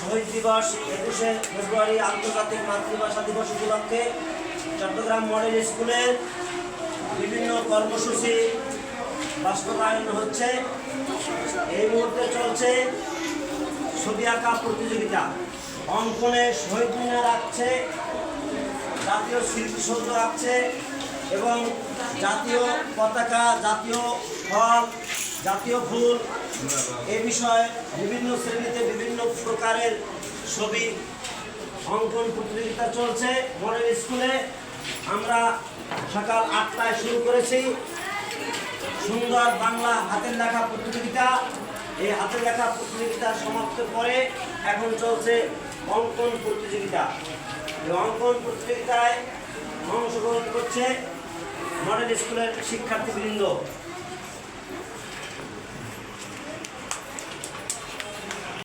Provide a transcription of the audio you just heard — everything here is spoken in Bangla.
শহীদ দিবস 21শে ফেব্রুয়ারি আন্তর্জাতিক মাতৃভাষা দিবস উপলক্ষে চট্টগ্রাম মডেল স্কুলের বিভিন্ন কর্মসূচি বাস্তবায়ন হচ্ছে। এই মুহূর্তে চলছে ছবি আঁকা প্রতিযোগিতা, অঙ্কনে শহীদ মিনার আঁকছে, জাতীয় স্মৃতিসৌধ আঁকছে এবং জাতীয় পতাকা, জাতীয় ফল, জাতীয় ফুল এ বিষয়ে বিভিন্ন শ্রেণীতে বিভিন্ন প্রকারের ছবি অঙ্কন প্রতিযোগিতা চলছে মডেল স্কুলে। আমরা সকাল 8টায় শুরু করেছি সুন্দর বাংলা হাতের লেখা প্রতিযোগিতা। এই হাতের লেখা প্রতিযোগিতা সমাপ্ত করে এখন চলছে অঙ্কন প্রতিযোগিতা। এই অঙ্কন প্রতিযোগিতায় অংশগ্রহণ করছে মডেল স্কুলের শিক্ষার্থীবৃন্দ।